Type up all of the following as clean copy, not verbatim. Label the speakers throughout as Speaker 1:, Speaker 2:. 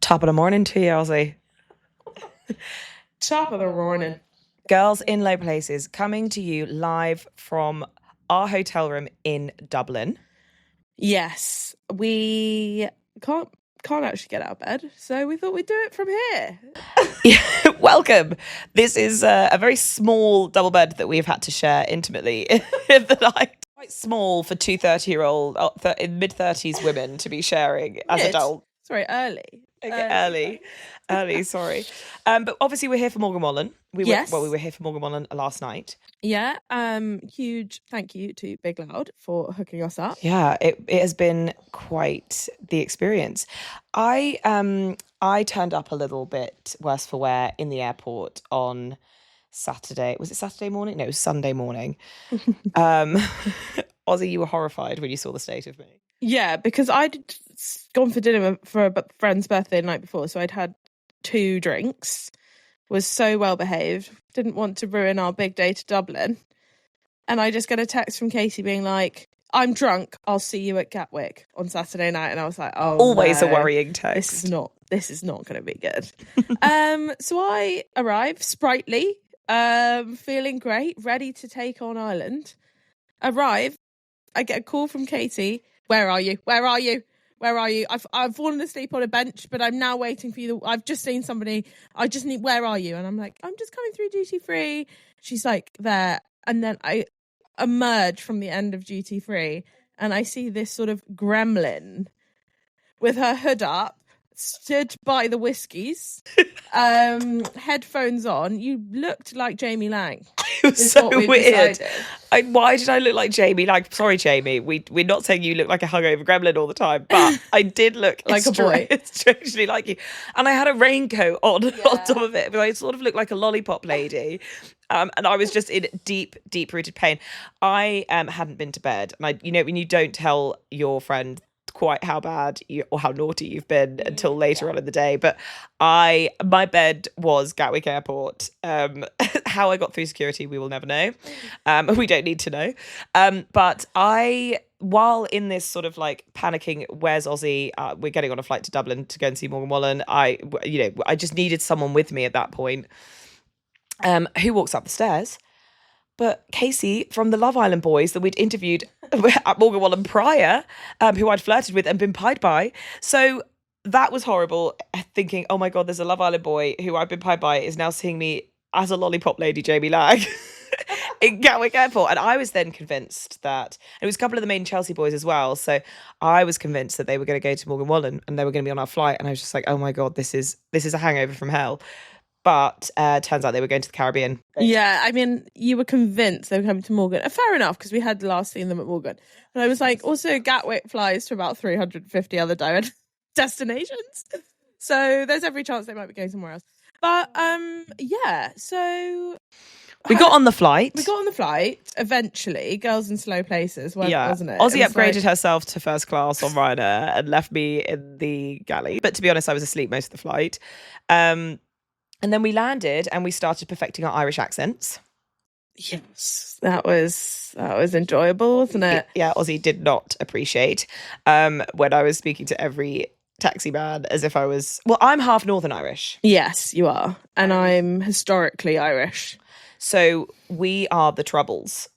Speaker 1: Top of the morning to you, Aussie.
Speaker 2: Top of the morning.
Speaker 1: Girls in Low Places, coming to you live from our hotel room in Dublin.
Speaker 2: Yes, we can't actually get out of bed, so we thought we'd do it from here.
Speaker 1: Yeah, welcome. This is a very small double bed that we've had to share intimately in the night. Quite small for two 30-year-old, mid-30s women to be sharing as adults.
Speaker 2: Sorry, early.
Speaker 1: Early, sorry. But obviously we're here for Morgan Wallen. We were here for Morgan Wallen last night.
Speaker 2: Yeah, huge thank you to Big Loud for hooking us up.
Speaker 1: Yeah, it has been quite the experience. I turned up a little bit worse for wear in the airport on Saturday. Was it Saturday morning? No, it was Sunday morning. Ozzy, you were horrified when you saw the state of me.
Speaker 2: Yeah, because I'd gone for dinner for a friend's birthday the night before, so I'd had 2 drinks, was so well behaved, didn't want to ruin our big day to Dublin. And I just got a text from Katie being like, I'm drunk, I'll see you at Gatwick on Saturday night. And I was like, oh,
Speaker 1: always
Speaker 2: no,
Speaker 1: a worrying text.
Speaker 2: This is not going to be good. So I arrive sprightly, feeling great, ready to take on Ireland. Arrive, I get a call from Katie. Where are you? Where are you? Where are you? I've fallen asleep on a bench, but I'm now waiting for you. I've just seen somebody. I just need, where are you? And I'm like, I'm just coming through duty free. She's like, there. And then I emerge from the end of duty free and I see this sort of gremlin with her hood up, stood by the whiskies, headphones on. You looked like Jamie Lang.
Speaker 1: It was so weird. Why did I look like Jamie Lang? Sorry, Jamie. We're not saying you look like a hungover gremlin all the time, but I did look
Speaker 2: like a boy.
Speaker 1: Strangely like you. And I had a raincoat on top of it. But I sort of looked like a lollipop lady. And I was just in deep rooted pain. I hadn't been to bed. And when you don't tell your friend quite how bad or how naughty you've been until later on in the day, but my bed was Gatwick Airport. How I got through security we will never know. We don't need to know. But while in this sort of like panicking, where's Ozzy? We're getting on a flight to Dublin to go and see Morgan Wallen. I just needed someone with me at that point. Who walks up the stairs? But Casey from the Love Island boys that we'd interviewed at Morgan Wallen prior, who I'd flirted with and been pied by. So that was horrible, thinking, oh my God, there's a Love Island boy who I've been pied by is now seeing me as a lollipop lady, Jamie Lang, in Gatwick Airport. And I was then convinced that, it was a couple of the main Chelsea boys as well, so I was convinced that they were going to go to Morgan Wallen and they were going to be on our flight. And I was just like, oh my God, this is a hangover from hell. But turns out they were going to the Caribbean.
Speaker 2: Yeah, I mean, you were convinced they were coming to Morgan. Fair enough, because we had last seen them at Morgan. And I was like, also Gatwick flies to about 350 other destinations. So there's every chance they might be going somewhere else. But yeah, so...
Speaker 1: We got on the flight.
Speaker 2: Eventually. Girls in Slow Places, wasn't it?
Speaker 1: Ozzy upgraded herself to first class on Ryanair and left me in the galley. But to be honest, I was asleep most of the flight. And then we landed and we started perfecting our Irish accents.
Speaker 2: Yes, that was enjoyable, wasn't it?
Speaker 1: Yeah, Ozzy did not appreciate when I was speaking to every taxi man as if I was... Well, I'm half Northern Irish.
Speaker 2: Yes, you are. And I'm historically Irish.
Speaker 1: So we are the Troubles.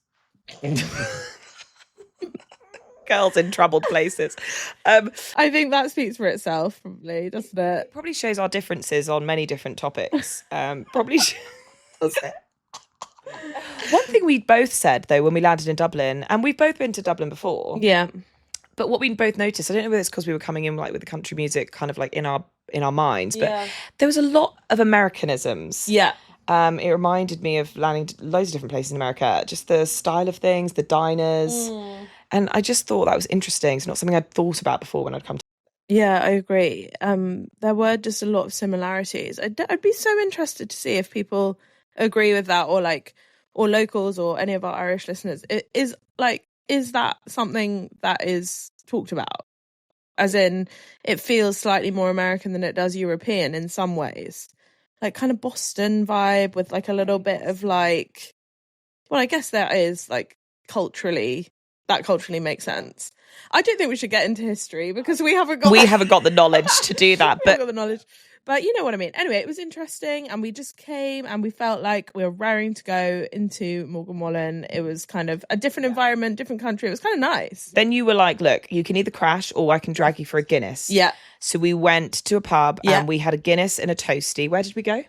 Speaker 1: Girls in troubled places.
Speaker 2: I think that speaks for itself, probably, doesn't it?
Speaker 1: It probably shows our differences on many different topics. Probably does it. One thing we both said, though, when we landed in Dublin, and we've both been to Dublin before.
Speaker 2: Yeah.
Speaker 1: But what we both noticed, I don't know whether it's because we were coming in like with the country music kind of like in our minds, but there was a lot of Americanisms.
Speaker 2: Yeah.
Speaker 1: It reminded me of landing loads of different places in America, just the style of things, the diners. And I just thought that was interesting. It's not something I'd thought about before when I'd come to...
Speaker 2: Yeah, I agree. There were just a lot of similarities. I'd be so interested to see if people agree with that, or locals or any of our Irish listeners. Is that something that is talked about? As in, it feels slightly more American than it does European in some ways. Like kind of Boston vibe with like a little bit of like... Well, I guess that is like culturally... That culturally makes sense. I don't think we should get into history because we haven't got
Speaker 1: the knowledge to do that.
Speaker 2: But got the knowledge. But you know what I mean. Anyway, it was interesting, and we just came and we felt like we were raring to go into Morgan Wallen. It was kind of a different environment, different country. It was kind of nice.
Speaker 1: Then you were like, look, you can either crash or I can drag you for a Guinness.
Speaker 2: Yeah.
Speaker 1: So we went to a pub and we had a Guinness and a toasty. Where did we go?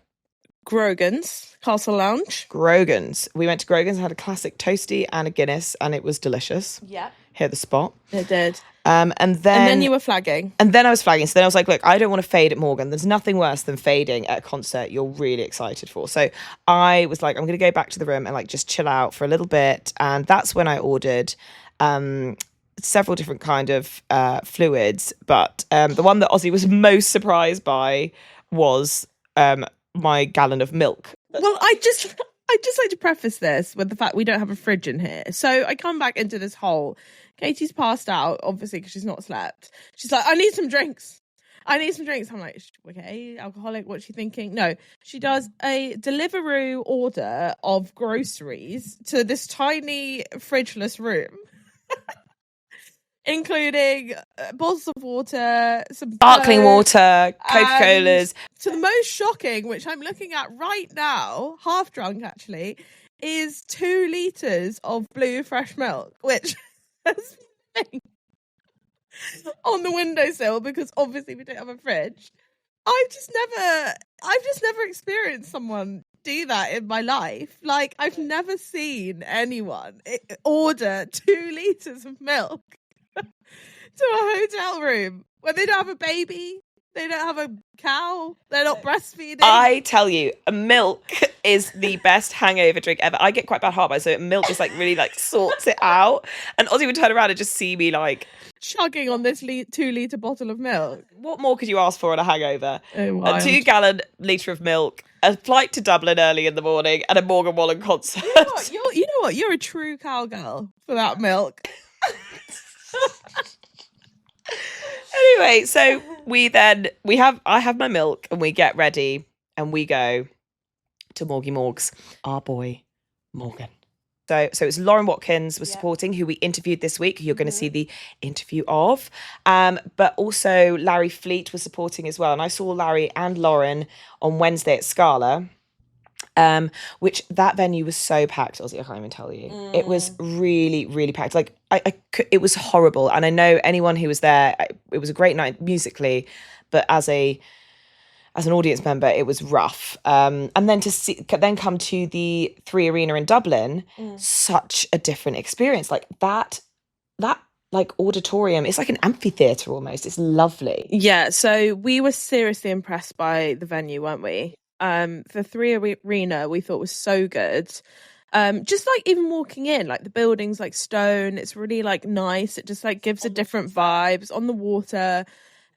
Speaker 2: Grogan's Castle Lounge.
Speaker 1: Grogan's. We went to Grogan's and had a classic toasty and a Guinness, and it was delicious.
Speaker 2: Yeah.
Speaker 1: Hit the spot.
Speaker 2: It did.
Speaker 1: And then
Speaker 2: you were flagging.
Speaker 1: And then I was flagging. So then I was like, look, I don't want to fade at Morgan. There's nothing worse than fading at a concert you're really excited for. So I was like, I'm going to go back to the room and like just chill out for a little bit. And that's when I ordered several different kind of fluids. But the one that Ozzy was most surprised by was my gallon of milk.
Speaker 2: Well, I'd just like to preface this with the fact we don't have a fridge in here. So I come back into this hole. Katie's passed out, obviously, because she's not slept. She's like, I need some drinks. I'm like, okay, alcoholic, what's she thinking? No, she does a Deliveroo order of groceries to this tiny fridgeless room, including bottles of water, some
Speaker 1: sparkling water, Coca-Colas.
Speaker 2: To the most shocking, which I'm looking at right now, half drunk actually, is 2 litres of blue fresh milk, which has been on the windowsill because obviously we don't have a fridge. I've just never experienced someone do that in my life. Like, I've never seen anyone order 2 litres of milk to a hotel room when they don't have a baby, they don't have a cow, they're not breastfeeding.
Speaker 1: I tell you, milk is the best hangover drink ever. I get quite bad heartburn, so milk is like really like sorts it out. And Ozzy would turn around and just see me like
Speaker 2: chugging on this 2-litre bottle of milk.
Speaker 1: What more could you ask for in a hangover?
Speaker 2: Oh,
Speaker 1: a 2-gallon litre of milk, a flight to Dublin early in the morning, and a Morgan Wallen concert.
Speaker 2: You know what? You're a true cowgirl for that milk.
Speaker 1: Anyway, so I have my milk and we get ready and we go to Morgy Morgs, our boy Morgan. So it's Lauren Watkins was supporting, who we interviewed this week, who you're going to see the interview of. But also Larry Fleet was supporting as well. And I saw Larry and Lauren on Wednesday at Scala, which that venue was so packed, Ozzy, I can't even tell you. It was really, really packed. Like, it was horrible. And I know anyone who was there, it was a great night musically, but as an audience member, it was rough. And then then come to the 3 Arena in Dublin, such a different experience. Like that like auditorium, it's like an amphitheatre almost. It's lovely.
Speaker 2: Yeah, so we were seriously impressed by the venue, weren't we? The 3 Arena we thought was so good. Just like even walking in, like the building's like stone, it's really like nice. It just like gives a different vibes on the water.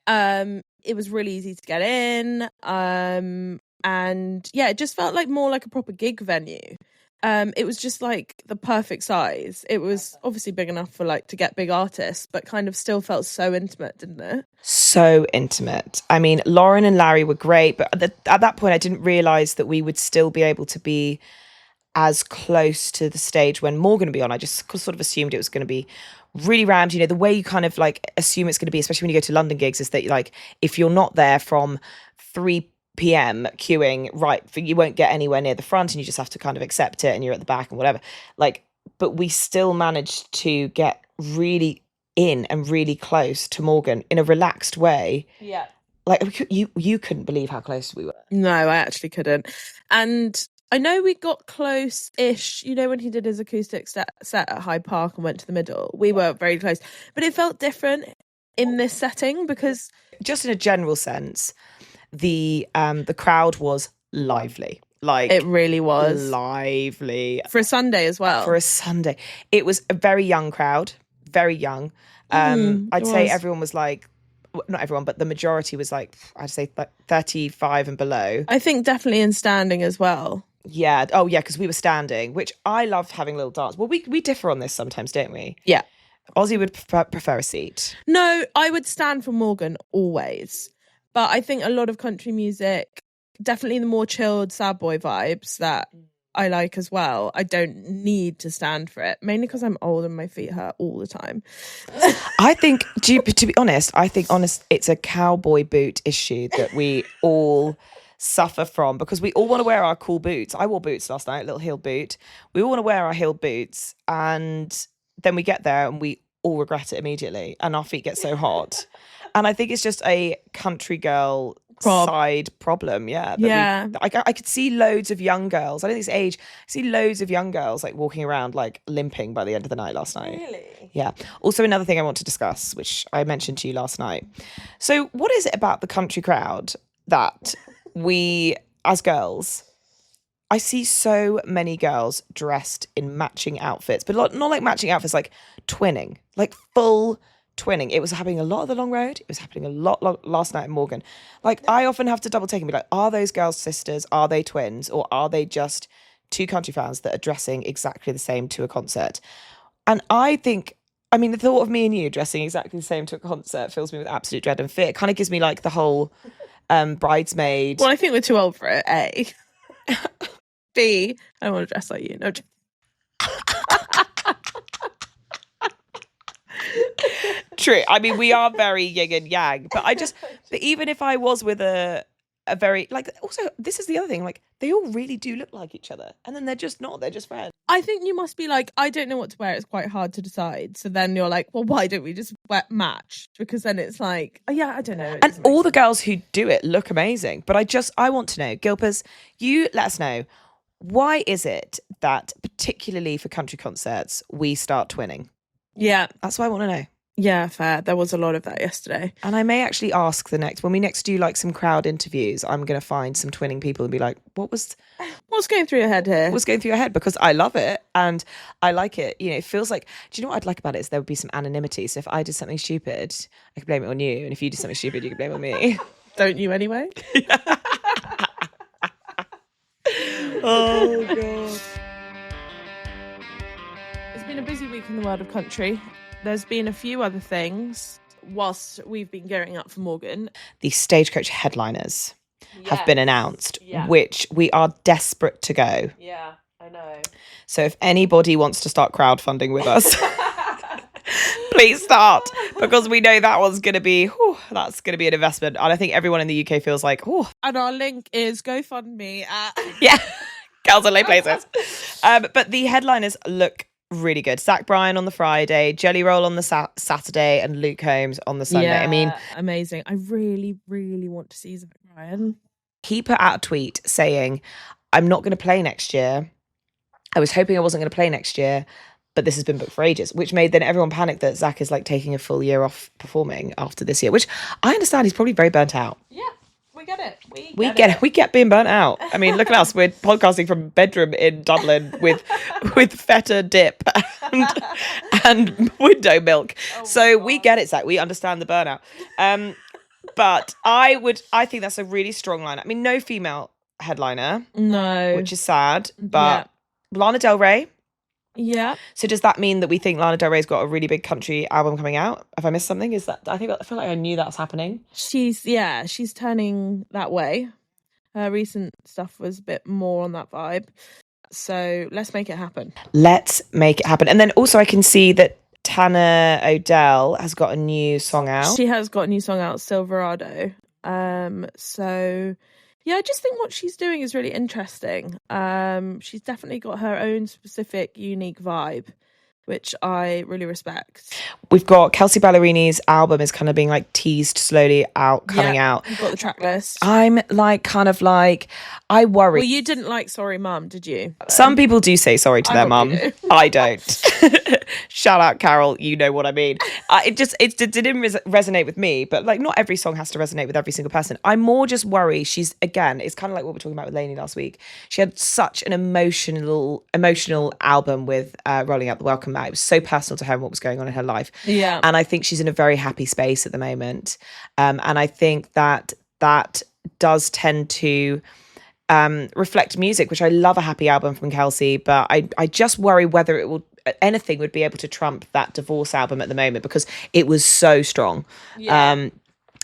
Speaker 2: It was really easy to get in. And yeah, it just felt like more like a proper gig venue. It was just like the perfect size. It was obviously big enough for like to get big artists, but kind of still felt so intimate, didn't it?
Speaker 1: So intimate. I mean, Lauren and Larry were great, but at that point I didn't realise that we would still be able to be as close to the stage when Morgan would be on. I just sort of assumed it was going to be really rammed. You know, the way you kind of like assume it's going to be, especially when you go to London gigs, is that like if you're not there from 3 p.m. queuing, right, you won't get anywhere near the front and you just have to kind of accept it and you're at the back and whatever. Like, but we still managed to get really in and really close to Morgan in a relaxed way.
Speaker 2: Yeah.
Speaker 1: Like you couldn't believe how close we were.
Speaker 2: No, I actually couldn't. And I know we got close-ish, you know, when he did his acoustic set at Hyde Park and went to the middle. We were very close. But it felt different in this setting because...
Speaker 1: Just in a general sense, the crowd was lively. Like,
Speaker 2: it really was.
Speaker 1: Lively.
Speaker 2: For a Sunday as well.
Speaker 1: For a Sunday. It was a very young crowd. Very young. I'd say everyone was like... Not everyone, but the majority was like, I'd say like 35 and below.
Speaker 2: I think definitely in standing as well.
Speaker 1: Yeah. Oh, yeah, because we were standing, which I love having a little dance. Well, we differ on this sometimes, don't we?
Speaker 2: Yeah.
Speaker 1: Ozzy would prefer a seat.
Speaker 2: No, I would stand for Morgan always. But I think a lot of country music, definitely the more chilled sad boy vibes that I like as well. I don't need to stand for it, mainly because I'm old and my feet hurt all the time.
Speaker 1: I think, to be honest, it's a cowboy boot issue that we all suffer from, because we all want to wear our cool boots. I wore boots last night, a little heel boot. We all want to wear our heel boots, and then we get there and we all regret it immediately, and our feet get so hot. And I think it's just a country girl side problem. Yeah. I could see loads of young girls. I don't think it's age. I see loads of young girls like walking around like limping by the end of the night last night.
Speaker 2: Really?
Speaker 1: Yeah. Also, another thing I want to discuss, which I mentioned to you last night. So what is it about the country crowd that we, as girls, I see so many girls dressed in matching outfits, but not like matching outfits, like twinning, like full twinning. It was happening a lot of the Long Road. It was happening a lot last night in Morgan. Like, I often have to double take and be like, are those girls sisters? Are they twins? Or are they just two country fans that are dressing exactly the same to a concert? And I think, I mean, the thought of me and you dressing exactly the same to a concert fills me with absolute dread and fear. It kind of gives me like the whole bridesmaid.
Speaker 2: Well, I think we're too old for it, A. B, I don't want to dress like you. No.
Speaker 1: True. I mean, we are very yin and yang, but even if I was with a very, like, also, this is the other thing, like, they all really do look like each other, and then they're just not, they're just friends.
Speaker 2: I think you must be like, I don't know what to wear, it's quite hard to decide. So then you're like, well, why don't we just match? Because then it's like, oh, yeah, I don't know.
Speaker 1: And all the girls who do it look amazing, but I want to know, Gilpers, you let us know, why is it that, particularly for country concerts, we start twinning?
Speaker 2: Yeah.
Speaker 1: That's what I want to know.
Speaker 2: Yeah, fair. There was a lot of that yesterday.
Speaker 1: And I may actually ask when we next do like some crowd interviews, I'm going to find some twinning people and be like, what's
Speaker 2: going through your head here?
Speaker 1: What's going through your head? Because I love it and I like it. You know, it feels like, do you know what I'd like about it is there would be some anonymity. So if I did something stupid, I could blame it on you. And if you did something stupid, you could blame it on me.
Speaker 2: Don't you anyway?
Speaker 1: Oh, God.
Speaker 2: It's been a busy week in the world of country. There's been a few other things whilst we've been gearing up for Morgan.
Speaker 1: The Stagecoach headliners have been announced, which we are desperate to go.
Speaker 2: Yeah, I know.
Speaker 1: So if anybody wants to start crowdfunding with us, please start, because we know that one's going to be, that's going to be an investment. And I think everyone in the UK feels like,
Speaker 2: And our link is GoFundMe at...
Speaker 1: Yeah, girls are lay places. But the headliners look really good. Zach Bryan on the Friday, Jelly Roll on the Saturday, and Luke Holmes on the Sunday. I mean,
Speaker 2: amazing. I really, really want to see Zach Bryan.
Speaker 1: He put out a tweet saying, I'm not going to play next year. I was hoping I wasn't going to play next year, but this has been booked for ages, which made then everyone panic that Zach is like taking a full year off performing after this year, which I understand he's probably very burnt out.
Speaker 2: Yeah. We get it.
Speaker 1: We get being burnt out. I mean, look at us. We're podcasting from a bedroom in Dublin with feta dip and window milk. So we get it, Zach. We understand the burnout. But I think that's a really strong lineup. I mean, no female headliner.
Speaker 2: No.
Speaker 1: Which is sad. But Lana Del Rey.
Speaker 2: Yeah.
Speaker 1: So does that mean that we think Lana Del Rey's got a really big country album coming out? Have I missed something? I feel like I knew that's happening.
Speaker 2: She's turning that way. Her recent stuff was a bit more on that vibe. So let's make it happen.
Speaker 1: Let's make it happen. And then also I can see that Tana O'Dell has got a new song out.
Speaker 2: She has got a new song out, Silverado. So yeah, I just think what she's doing is really interesting. She's definitely got her own specific, unique vibe, which I really respect.
Speaker 1: We've got Kelsey Ballerini's album is kind of being like teased slowly coming out.
Speaker 2: You've got the track list.
Speaker 1: I'm I worry.
Speaker 2: Well, you didn't like Sorry Mum, did you?
Speaker 1: Some people do say sorry to their mum. I don't. Shout out, Carol. You know what I mean. It didn't resonate with me, but like not every song has to resonate with every single person. I'm more just worried. It's kind of like what we were talking about with Lainey last week. She had such an emotional album with Rolling Out the Welcome Mat. It was so personal to her and what was going on in her life.
Speaker 2: Yeah.
Speaker 1: And I think she's in a very happy space at the moment. And I think that does tend to reflect music, which I love a happy album from Kelsey, but I just worry whether anything would be able to trump that divorce album at the moment, because it was so strong.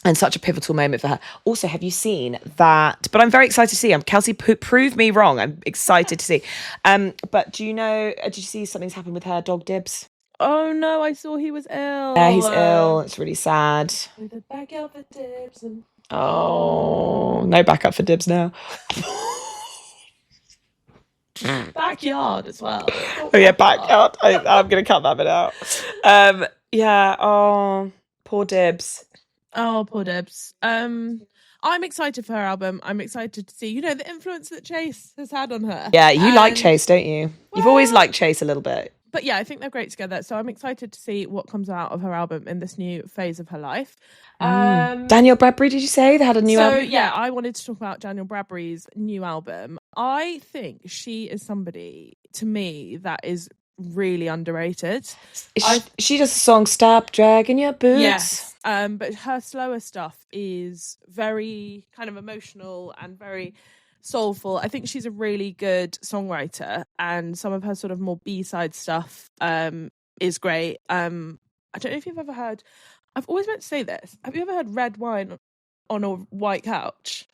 Speaker 1: And such a pivotal moment for her. Also, have you seen that? But I'm very excited to see. Kelsey, prove me wrong. I'm excited to see. But do you know? Did you see something's happened with her dog Dibs?
Speaker 2: Oh no, I saw he was ill.
Speaker 1: Yeah, he's ill. It's really sad.
Speaker 2: With a backup for Dibs.
Speaker 1: Oh, no backup for Dibs now.
Speaker 2: Backyard as well.
Speaker 1: Oh yeah, backyard. I'm gonna cut that bit out. Yeah. Oh, poor Dibs.
Speaker 2: Oh, poor Debs. I'm excited for her album. I'm excited to see, the influence that Chase has had on her.
Speaker 1: Yeah, you like Chase, don't you? You've always liked Chase a little bit.
Speaker 2: But yeah, I think they're great together. So I'm excited to see what comes out of her album in this new phase of her life.
Speaker 1: Daniel Bradbury, did you say they had a new album?
Speaker 2: Yeah, I wanted to talk about Daniel Bradbury's new album. I think she is somebody, to me, that is really underrated.
Speaker 1: She does the song "Stop Dragging Your Boots."
Speaker 2: Yes, but her slower stuff is very kind of emotional and very soulful. I think she's a really good songwriter, and some of her sort of more B-side stuff is great. I don't know if you've ever heard. I've always meant to say this. Have you ever heard "Red Wine on a White Couch"?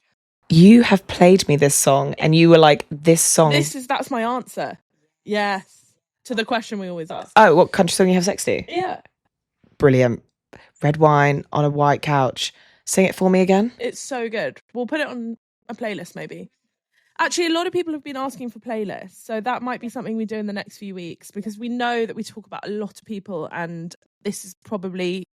Speaker 1: You have played me this song, and you were like, "This song."
Speaker 2: That's my answer. Yes. To the question we always ask.
Speaker 1: Oh, what country song you have sex to?
Speaker 2: Yeah.
Speaker 1: Brilliant. Red Wine on a White Couch. Sing it for me again.
Speaker 2: It's so good. We'll put it on a playlist maybe. Actually, a lot of people have been asking for playlists, so that might be something we do in the next few weeks, because we know that we talk about a lot of people, and this is probably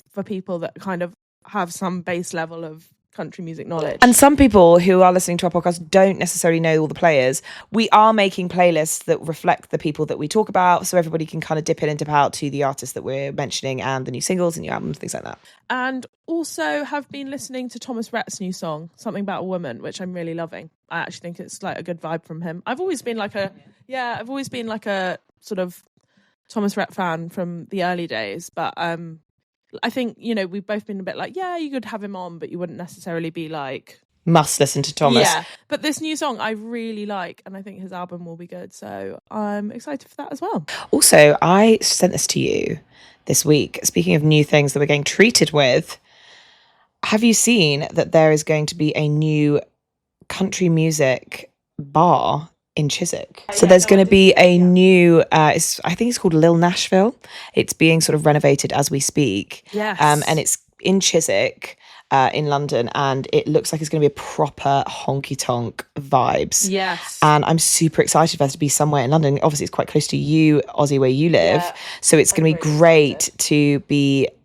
Speaker 2: for people that kind of have some base level of country music knowledge.
Speaker 1: And some people who are listening to our podcast don't necessarily know all the players. We are making playlists that reflect the people that we talk about, so everybody can kind of dip in and dip out to the artists that we're mentioning and the new singles and new albums, things like that. And
Speaker 2: also have been listening to Thomas Rhett's new song, Something About a Woman, which I'm really loving. I actually think it's like a good vibe from him. I've always been like a sort of Thomas Rhett fan from the early days, but I think, we've both been a bit like, yeah, you could have him on, but you wouldn't necessarily be like...
Speaker 1: must listen to Thomas.
Speaker 2: Yeah, but this new song I really like, and I think his album will be good. So I'm excited for that as well.
Speaker 1: Also, I sent this to you this week. Speaking of new things that we're getting treated with, have you seen that there is going to be a new country music bar in Chiswick? So there's going to be a new, I think it's called Lil Nashville. It's being sort of renovated as we speak.
Speaker 2: Yes.
Speaker 1: And it's in Chiswick, in London, and it looks like it's going to be a proper honky-tonk vibes.
Speaker 2: Yes.
Speaker 1: And I'm super excited for us to be somewhere in London. Obviously, it's quite close to you, Aussie, where you live.
Speaker 2: Yeah.
Speaker 1: So it's going to be great to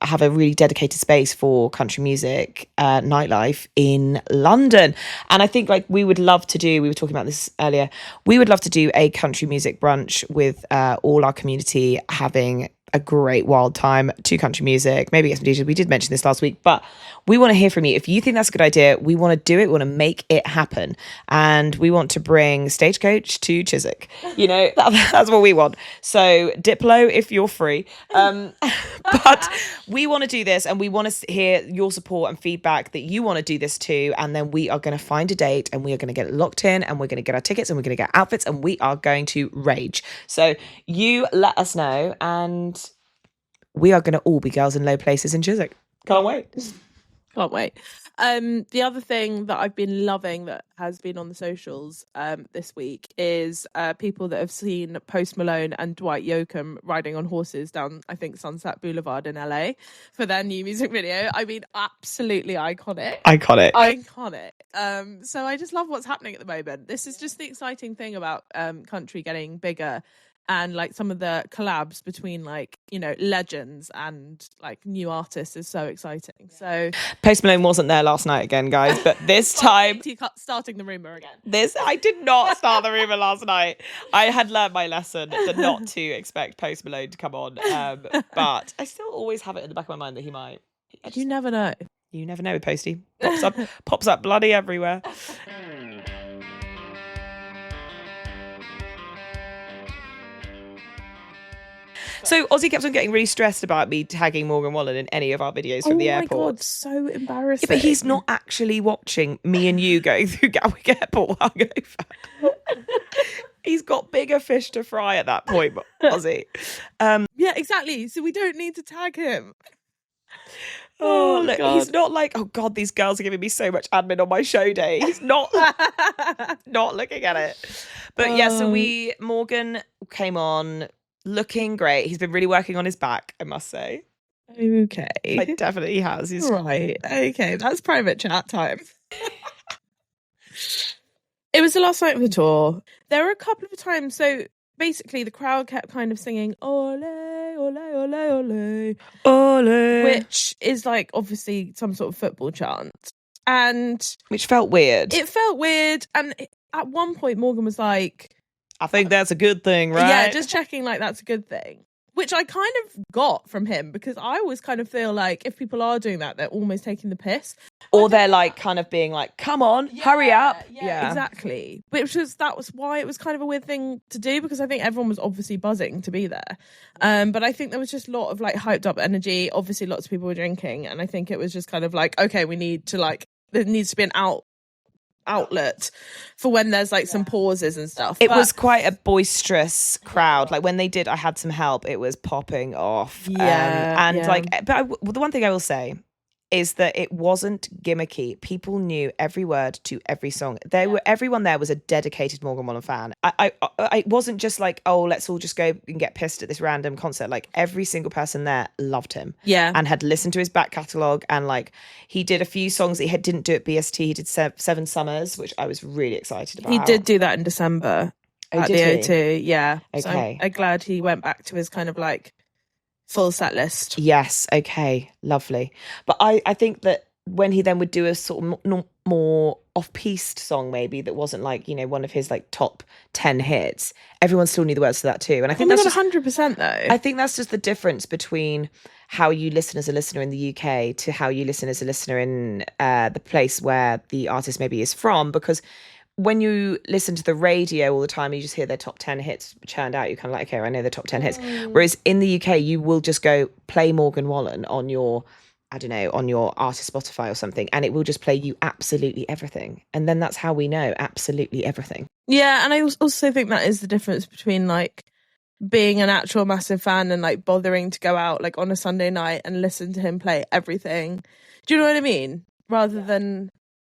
Speaker 1: have a really dedicated space for country music, nightlife in London. And I think we would love to do, we were talking about this earlier, we would love to do a country music brunch with all our community having a great wild time to country music, maybe get some DJs. We did mention this last week, but we want to hear from you. If you think that's a good idea, we want to do it. We want to make it happen, and we want to bring Stagecoach to Chiswick. That's what we want. So Diplo, if you're free, but we want to do this, and we want to hear your support and feedback that you want to do this too. And then we are going to find a date, and we are going to get it locked in, and we're going to get our tickets, and we're going to get outfits, and we are going to rage. So you let us know, and we are going to all be girls in low places in Chiswick. Can't wait.
Speaker 2: Can't wait. The other thing that I've been loving that has been on the socials this week is people that have seen Post Malone and Dwight Yoakam riding on horses down, I think, Sunset Boulevard in LA for their new music video. I mean, absolutely iconic. So I just love what's happening at the moment. This is just the exciting thing about country getting bigger. And some of the collabs between legends and new artists is so exciting. So
Speaker 1: Post Malone wasn't there last night again, guys, but this time
Speaker 2: starting the rumor again.
Speaker 1: I did not start the rumor last night. I had learned my lesson that not to expect Post Malone to come on, but I still always have it in the back of my mind that he might.
Speaker 2: You never know.
Speaker 1: You never know with Posty. Pops up bloody everywhere. So Ozzy kept on getting really stressed about me tagging Morgan Wallen in any of our videos from the airport. Oh my God,
Speaker 2: so embarrassing.
Speaker 1: Yeah, but he's not actually watching me and you going through Gatwick Airport hungover. He's got bigger fish to fry at that point, Ozzy.
Speaker 2: Yeah, exactly. So we don't need to tag him.
Speaker 1: Oh, look,
Speaker 2: God.
Speaker 1: he's not like, oh God, these girls are giving me so much admin on my show day. He's not not looking at it. But yeah, so Morgan came on looking great. He's been really working on his back, I must say.
Speaker 2: Okay.
Speaker 1: Like, definitely has. He's
Speaker 2: right. Okay, that's private chat time. It was the last night of the tour. There were a couple of times, so basically the crowd kept kind of singing ole, ole, ole, ole,
Speaker 1: ole,
Speaker 2: which is like obviously some sort of football chant. And
Speaker 1: which felt weird.
Speaker 2: It felt weird. And at one point Morgan was like,
Speaker 1: I think that's a good thing, right?
Speaker 2: Yeah, just checking like that's a good thing. Which I kind of got from him, because I always kind of feel like if people are doing that, they're almost taking the piss.
Speaker 1: Or they're like kind of being like, come on, hurry up.
Speaker 2: Yeah, exactly. That was why it was kind of a weird thing to do, because I think everyone was obviously buzzing to be there. But I think there was just a lot of like hyped up energy. Obviously lots of people were drinking, and I think it was just kind of like, okay, we need to like, there needs to be an outlet for when there's like some pauses and stuff.
Speaker 1: It was quite a boisterous crowd. Like when they did I Had Some Help, it was popping off. The one thing I will say is that it wasn't gimmicky. People knew every word to every song. Everyone there was a dedicated Morgan Wallen fan. I wasn't just like, oh, let's all just go and get pissed at this random concert. Like every single person there loved him.
Speaker 2: Yeah.
Speaker 1: And had listened to his back catalogue, and like he did a few songs that he didn't do at BST. He did Seven Summers, which I was really excited about.
Speaker 2: He did do that in December at the O2. Yeah.
Speaker 1: Okay.
Speaker 2: So I'm glad he went back to his kind of like full set list.
Speaker 1: Yes, okay, lovely. But I think that when he then would do a sort of more off-piste song maybe that wasn't like, you know, one of his like top 10 hits, everyone still knew the words to that too. And I think that's just
Speaker 2: 100% though.
Speaker 1: I think that's just the difference between how you listen as a listener in the UK to how you listen as a listener in the place where the artist maybe is from, because when you listen to the radio all the time, you just hear their top 10 hits churned out. You're kind of like, okay, I know the top 10 hits. Whereas in the UK, you will just go play Morgan Wallen on your, I don't know, on your artist Spotify or something, and it will just play you absolutely everything. And then that's how we know absolutely everything.
Speaker 2: Yeah, and I also think that is the difference between like being an actual massive fan and like bothering to go out like on a Sunday night and listen to him play everything. Do you know what I mean? Rather than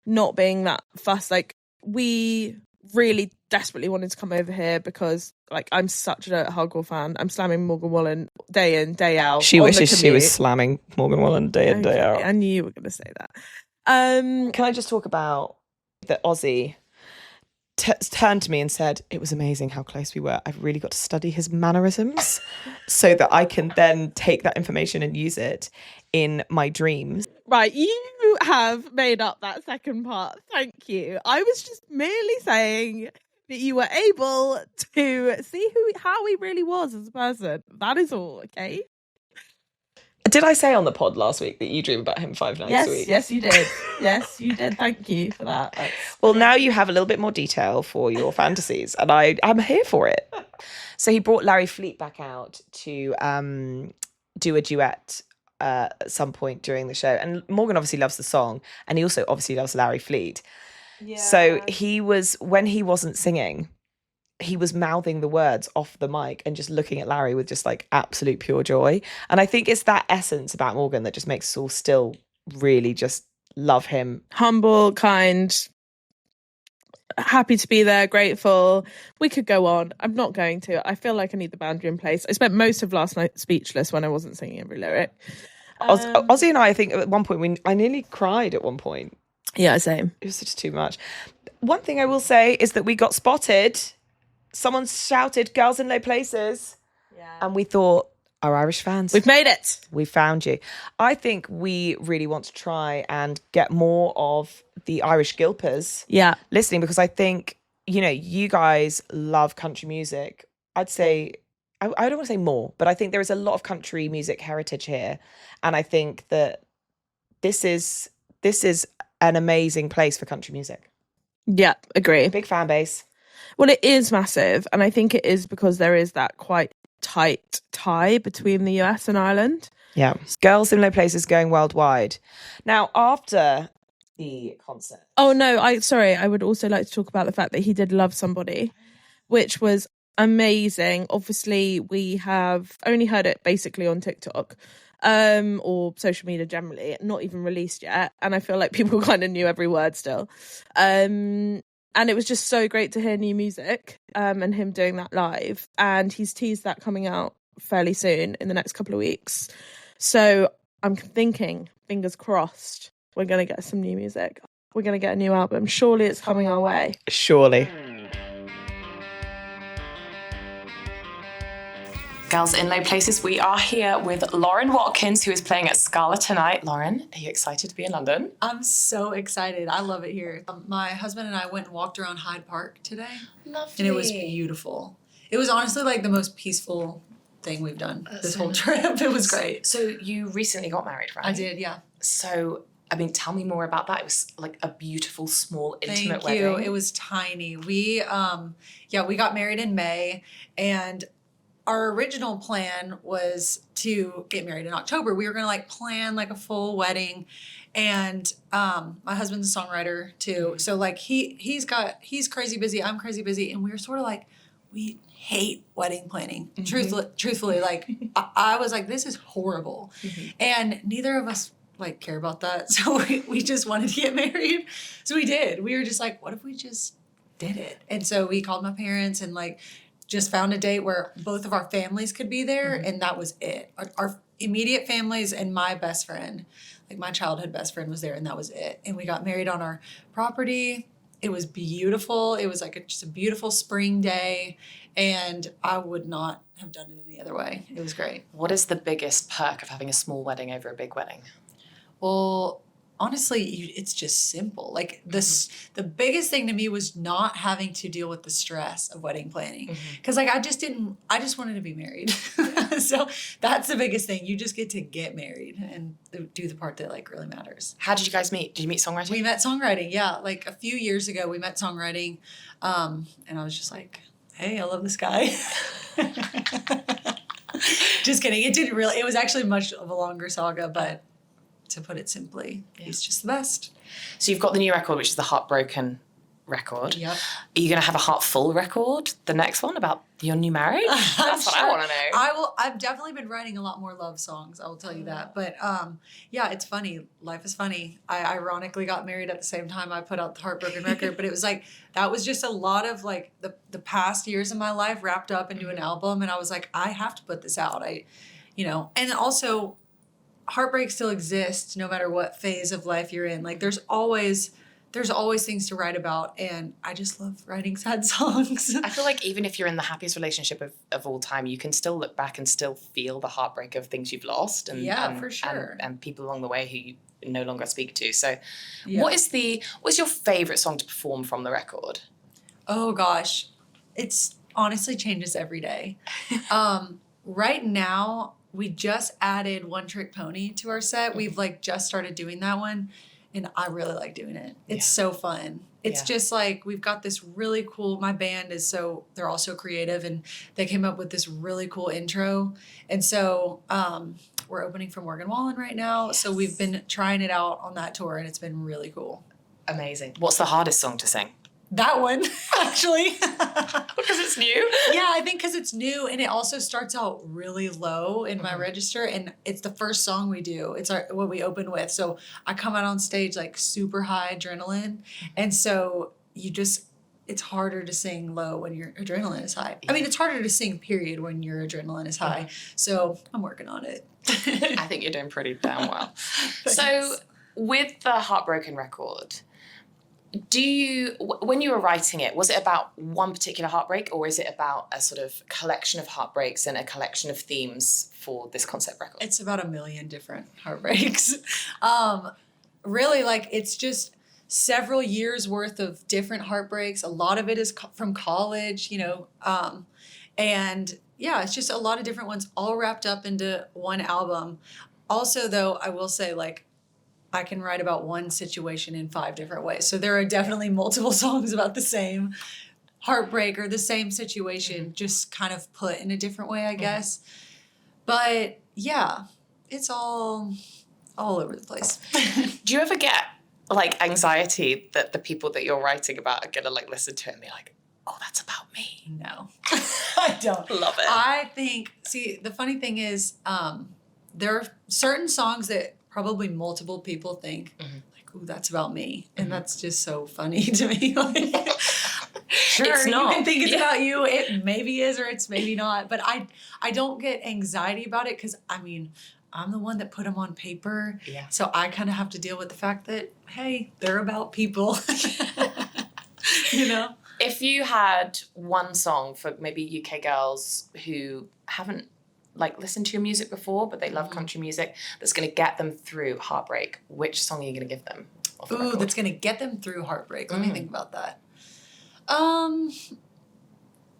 Speaker 2: not being that fussed. Like, we really desperately wanted to come over here because like I'm such a hardcore fan. I'm slamming Morgan Wallen day in, day out.
Speaker 1: She wishes she was slamming Morgan Wallen day in, day out.
Speaker 2: I knew you were going to say that.
Speaker 1: Can I just talk about that Ozzy turned to me and said, it was amazing how close we were. I've really got to study his mannerisms so that I can then take that information and use it in my dreams.
Speaker 2: Right, you have made up that second part. Thank you. I was just merely saying that you were able to see how he really was as a person. That is all, okay?
Speaker 1: Did I say on the pod last week that you dream about him 5 nights a week?
Speaker 2: Yes, you did. Yes, you did. Thank you for that.
Speaker 1: Well, now you have a little bit more detail for your fantasies, and I'm here for it. So he brought Larry Fleet back out to do a duet at some point during the show. And Morgan obviously loves the song, and he also obviously loves Larry Fleet. Yeah. So when he wasn't singing, he was mouthing the words off the mic and just looking at Larry with just like absolute pure joy. And I think it's that essence about Morgan that just makes us all still really just love him.
Speaker 2: Humble, kind, happy to be there, grateful. We could go on. I'm not going to. I feel like I need the boundary in place. I spent most of last night speechless when I wasn't singing every lyric.
Speaker 1: Ozzy and I think at one point, I nearly cried at one point.
Speaker 2: Yeah, same.
Speaker 1: It was just too much. One thing I will say is that we got spotted. Someone shouted "Girls in Low Places," and we thought, our Irish fans,
Speaker 2: we've made it.
Speaker 1: We found you. I think we really want to try and get more of the Irish Gilpers listening, because I think, you know, you guys love country music. I'd say, I don't want to say more, but I think there is a lot of country music heritage here, and I think that this is an amazing place for country music.
Speaker 2: Yeah, agree.
Speaker 1: Big fan base.
Speaker 2: Well, it is massive, and I think it is because there is that quite tight tie between the US and Ireland.
Speaker 1: Yeah. Girls in Low Places going worldwide. Now, after the concert...
Speaker 2: Oh, no, I would also like to talk about the fact that he did Love Somebody, which was amazing. Obviously, we have only heard it basically on TikTok, or social media generally, not even released yet. And I feel like people kind of knew every word still. And it was just so great to hear new music and him doing that live. And he's teased that coming out fairly soon in the next couple of weeks. So I'm thinking, fingers crossed, we're going to get some new music. We're going to get a new album. Surely it's coming our way.
Speaker 1: Surely.
Speaker 3: Girls in Low Places, we are here with Lauren Watkins, who is playing at Scala tonight. Lauren, are you excited to be in London?
Speaker 4: I'm so excited. I love it here. My husband and I went and walked around Hyde Park today.
Speaker 3: Lovely.
Speaker 4: And it was beautiful. It was honestly like the most peaceful thing we've done this whole trip. It was great.
Speaker 3: So you recently got married, right?
Speaker 4: I did, yeah.
Speaker 3: So, I mean, tell me more about that. It was like a beautiful, small, intimate
Speaker 4: Thank you.
Speaker 3: wedding.
Speaker 4: It was tiny. We got married in May, and our original plan was to get married in October. We were going to like plan like a full wedding. And my husband's a songwriter too. So like he's crazy busy. I'm crazy busy. And we were sort of like, we hate wedding planning. Truthfully, like I was like, this is horrible. And neither of us like care about that. So we just wanted to get married. So we did. We were just like, what if we just did it? And so we called my parents and like just found a date where both of our families could be there. And that was it. Our immediate families and my best friend, like my childhood best friend, was there, and that was it. And we got married on our property. It was beautiful. It was like just a beautiful spring day, and I would not have done it any other way. It was great.
Speaker 3: What is the biggest perk of having a small wedding over a big wedding?
Speaker 4: Well, honestly, it's just simple. Like the biggest thing to me was not having to deal with the stress of wedding planning. Because like I just wanted to be married. So that's the biggest thing. You just get to get married and do the part that like really matters.
Speaker 3: How did you guys meet? Did you meet songwriting?
Speaker 4: We met songwriting, yeah. Like a few years ago, we met songwriting. And I was just like, hey, I love this guy. Just kidding. It was actually much of a longer saga, but to put it simply, he's just the best.
Speaker 3: So you've got the new record, which is the Heartbroken record.
Speaker 4: Yep.
Speaker 3: Are you going to have a Heartful record, the next one, about your new marriage? That's what I want to know.
Speaker 4: I've definitely been writing a lot more love songs, I will tell you that. But yeah, it's funny. Life is funny. I ironically got married at the same time I put out the Heartbroken record, but it was like, that was just a lot of like the past years of my life wrapped up into an album. And I was like, I have to put this out. And also, heartbreak still exists no matter what phase of life you're in. Like there's always things to write about, and I just love writing sad songs.
Speaker 3: I feel like even if you're in the happiest relationship of all time, you can still look back and still feel the heartbreak of things you've lost and
Speaker 4: for sure.
Speaker 3: And people along the way who you no longer speak to. So what's your favorite song to perform from the record?
Speaker 4: Oh gosh, it's honestly changes every day. Right now, we just added One Trick Pony to our set. We've like just started doing that one, and I really like doing it. It's so fun. It's just like we've got this really cool, my band they're all so creative, and they came up with this really cool intro. And so we're opening for Morgan Wallens right now. Yes. So we've been trying it out on that tour, and it's been really cool.
Speaker 3: Amazing. What's the hardest song to sing?
Speaker 4: That one, actually.
Speaker 3: Because it's new?
Speaker 4: Yeah, I think because it's new, and it also starts out really low in my register, and it's the first song we do. It's what we open with. So I come out on stage like super high adrenaline, and so it's harder to sing low when your adrenaline is high. I mean, it's harder to sing, period, when your adrenaline is high. So I'm working on it.
Speaker 3: I think you're doing pretty damn well. So with the Heartbroken record, when you were writing it, was it about one particular heartbreak, or is it about a sort of collection of heartbreaks and a collection of themes for this concept record?
Speaker 4: It's about 1 million different heartbreaks. Really, like, it's just several years worth of different heartbreaks. A lot of it is from college, and yeah, it's just a lot of different ones all wrapped up into one album. Also, though, I will say, like, I can write about one situation in 5 different ways. So there are definitely multiple songs about the same heartbreak or the same situation, just kind of put in a different way, I guess. But yeah, it's all over the place.
Speaker 3: Do you ever get like anxiety that the people that you're writing about are gonna like listen to it and be like, oh, that's about me?
Speaker 4: No, I don't.
Speaker 3: Love it.
Speaker 4: I think, the funny thing is, there are certain songs that probably multiple people think like, ooh, that's about me. And that's just so funny to me. Like, sure,
Speaker 3: It's
Speaker 4: you
Speaker 3: not.
Speaker 4: can think it's about you. It maybe is or it's maybe not. But I don't get anxiety about it because, I mean, I'm the one that put them on paper.
Speaker 3: Yeah.
Speaker 4: So I kind of have to deal with the fact that, hey, they're about people. You know?
Speaker 3: If you had one song for maybe UK girls who haven't like listened to your music before, but they love country music, that's going to get them through heartbreak, which song are you going to give them? Off the
Speaker 4: Ooh,
Speaker 3: record?
Speaker 4: that's going to get them through heartbreak. Let me think about that.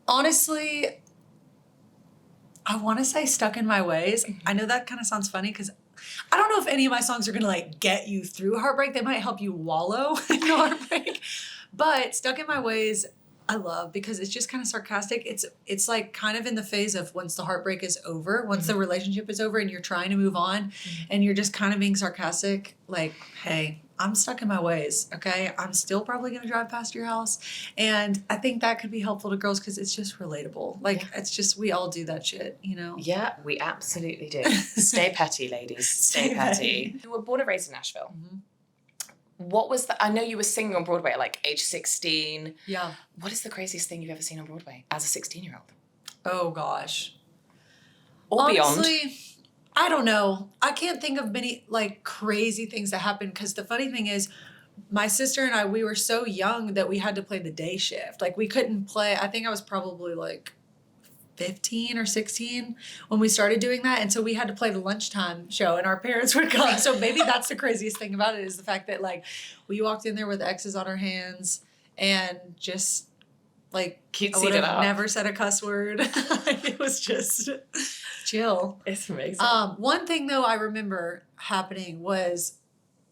Speaker 4: Honestly, I want to say Stuck in My Ways. I know that kind of sounds funny because I don't know if any of my songs are going to like get you through heartbreak. They might help you wallow in heartbreak. But Stuck in My Ways, I love because it's just kind of sarcastic. It's like kind of in the phase of once the heartbreak is over, once the relationship is over and you're trying to move on and you're just kind of being sarcastic, like, hey, I'm stuck in my ways, okay? I'm still probably going to drive past your house. And I think that could be helpful to girls because it's just relatable. Like, it's just, we all do that shit, you know?
Speaker 3: Yeah, we absolutely do. Stay petty, ladies. Stay petty. You were born and raised in Nashville. What was the, I know you were singing on Broadway at like age 16.
Speaker 4: Yeah.
Speaker 3: What is the craziest thing you've ever seen on Broadway as a 16-year-old?
Speaker 4: Oh, gosh.
Speaker 3: Or
Speaker 4: Honestly,
Speaker 3: beyond?
Speaker 4: I don't know. I can't think of many like crazy things that happened because the funny thing is my sister and I, we were so young that we had to play the day shift. Like we couldn't play. I think I was probably like 15 or 16 when we started doing that. And so we had to play the lunchtime show and our parents would come. So maybe that's the craziest thing about it is the fact that like we walked in there with X's on our hands and just like I would have never said a cuss word. It was just chill.
Speaker 3: It's amazing.
Speaker 4: One thing though I remember happening was,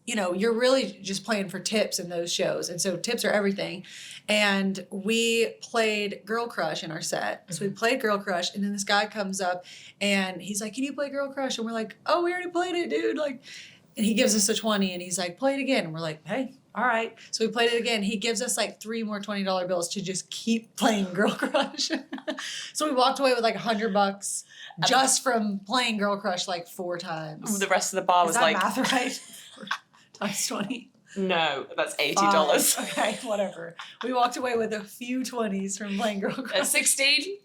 Speaker 4: you know, you're really just playing for tips in those shows. And so tips are everything. And we played Girl Crush in our set. So we played Girl Crush and then this guy comes up and he's like, can you play Girl Crush? And we're like, oh, we already played it, dude. Like, and he gives us a 20 and he's like, play it again. And we're like, hey, all right. So we played it again. He gives us like 3 more $20 bills to just keep playing Girl Crush. So we walked away with like $100 just from playing Girl Crush like 4 times.
Speaker 3: The rest of the bar was
Speaker 4: Is that
Speaker 3: like...
Speaker 4: math right? Times 20.
Speaker 3: No, that's $80.
Speaker 4: Okay, whatever. We walked away with a few 20s from playing Girl Crush.
Speaker 3: At 16,